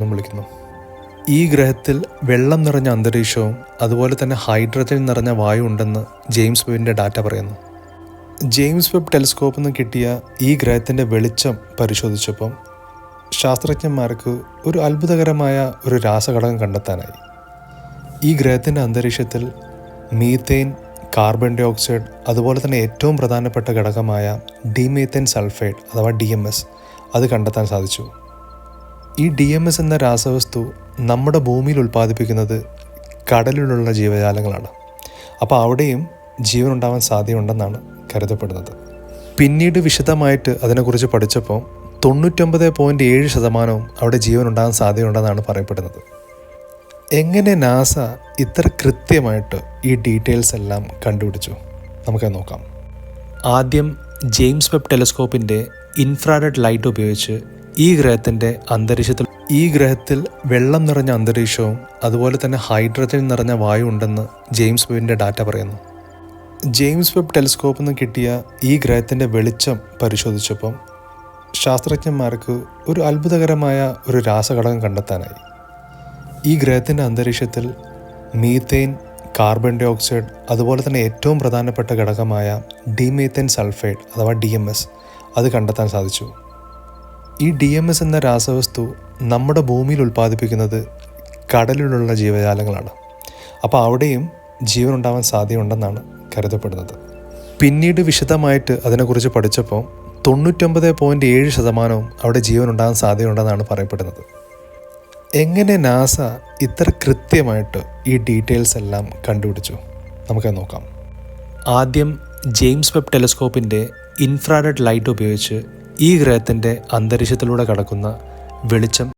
എന്നും വിളിക്കുന്നു. ഈ ഗ്രഹത്തിൽ വെള്ളം നിറഞ്ഞ അന്തരീക്ഷവും അതുപോലെ തന്നെ ഹൈഡ്രജൻ നിറഞ്ഞ വായു ഉണ്ടെന്ന് ജെയിംസ് വെബിൻ്റെ ഡാറ്റ പറയുന്നു. ജെയിംസ് വെബ് ടെലിസ്കോപ്പിൽ നിന്ന് കിട്ടിയ ഈ ഗ്രഹത്തിൻ്റെ വെളിച്ചം പരിശോധിച്ചപ്പം ശാസ്ത്രജ്ഞന്മാർക്ക് ഒരു അത്ഭുതകരമായ ഒരു രാസഘടകം കണ്ടെത്താനായി. ഈ ഗ്രഹത്തിൻ്റെ അന്തരീക്ഷത്തിൽ മീഥെയ്ൻ, കാർബൺ ഡൈ ഓക്സൈഡ് അതുപോലെ തന്നെ ഏറ്റവും പ്രധാനപ്പെട്ട ഘടകമായ ഡിമീഥെയ്ൻ സൾഫൈഡ് അഥവാ DMS അത് കണ്ടെത്താൻ സാധിച്ചു. ഈ DMS എന്ന രാസവസ്തു നമ്മുടെ ഭൂമിയിൽ ഉൽപ്പാദിപ്പിക്കുന്നത് കടലിലുള്ള ജീവജാലങ്ങളാണ്. അപ്പോൾ അവിടെയും ജീവൻ ഉണ്ടാവാൻ സാധ്യതയുണ്ടെന്നാണ് കരുതപ്പെടുന്നത്. പിന്നീട് വിശദമായിട്ട് അതിനെക്കുറിച്ച് പഠിച്ചപ്പോൾ 99.7% അവിടെ ജീവൻ ഉണ്ടാകാൻ സാധ്യതയുണ്ടെന്നാണ് പറയപ്പെടുന്നത്. എങ്ങനെ നാസ ഇത്ര കൃത്യമായിട്ട് ഈ ഡീറ്റെയിൽസ് എല്ലാം കണ്ടുപിടിച്ചു? നമുക്കത് നോക്കാം. ആദ്യം ജെയിംസ് വെബ് ടെലിസ്കോപ്പിൻ്റെ ഇൻഫ്രാറെഡ് ലൈറ്റ് ഉപയോഗിച്ച് ഈ ഗ്രഹത്തിൽ വെള്ളം നിറഞ്ഞ അന്തരീക്ഷവും അതുപോലെ തന്നെ ഹൈഡ്രജൻ നിറഞ്ഞ വായു ഉണ്ടെന്ന് ജെയിംസ് വെബിൻ്റെ ഡാറ്റ പറയുന്നു. ജെയിംസ് വെബ് ടെലിസ്കോപ്പിൽ നിന്ന് കിട്ടിയ ഈ ഗ്രഹത്തിൻ്റെ വെളിച്ചം പരിശോധിച്ചപ്പം ശാസ്ത്രജ്ഞന്മാർക്ക് ഒരു അത്ഭുതകരമായ ഒരു രാസഘടകം കണ്ടെത്താനായി. ഈ ഗ്രഹത്തിൻ്റെ അന്തരീക്ഷത്തിൽ മീഥെയ്ൻ, കാർബൺ ഡൈ ഓക്സൈഡ് അതുപോലെ തന്നെ ഏറ്റവും പ്രധാനപ്പെട്ട ഘടകമായ ഡിമീഥെയ്ൻ സൾഫൈഡ് അഥവാ DMS അത് കണ്ടെത്താൻ സാധിച്ചു. ഈ DMS എന്ന രാസവസ്തു നമ്മുടെ ഭൂമിയിൽ ഉൽപ്പാദിപ്പിക്കുന്നത് കടലിലുള്ള ജീവജാലങ്ങളാണ്. അപ്പോൾ അവിടെയും ജീവൻ ഉണ്ടാവാൻ സാധ്യതയുണ്ടെന്നാണ് കരുതപ്പെടുന്നത്. പിന്നീട് വിശദമായിട്ട് അതിനെക്കുറിച്ച് പഠിച്ചപ്പോൾ 99.7% അവിടെ ജീവൻ ഉണ്ടാകാൻ സാധ്യതയുണ്ടെന്നാണ് പറയപ്പെടുന്നത്. എങ്ങനെ നാസ ഇത്ര കൃത്യമായിട്ട് ഈ ഡീറ്റെയിൽസ് എല്ലാം കണ്ടുപിടിച്ചു? നമുക്കത് നോക്കാം. ആദ്യം ജെയിംസ് വെബ് ടെലിസ്കോപ്പിൻ്റെ ഇൻഫ്രാറെഡ് ലൈറ്റ് ഉപയോഗിച്ച് ഈ ഗ്രഹത്തിൻ്റെ അന്തരീക്ഷത്തിലൂടെ കടക്കുന്ന വെളിച്ചം